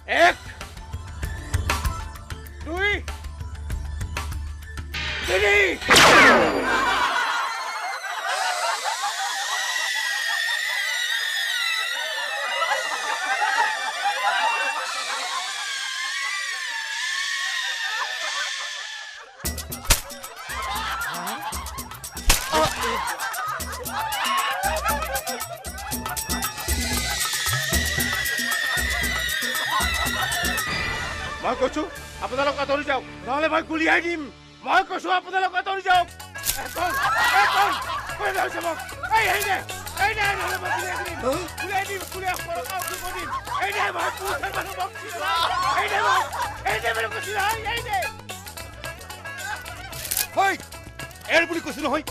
1 2 3 মই কৈছো আপোনালোক আঁতৰি যাওক নহলে মই গুলিয়াই দিম মই কৈছো আপোনালোক আঁতৰি যাওক এৰ বুলি কৈছো নহয়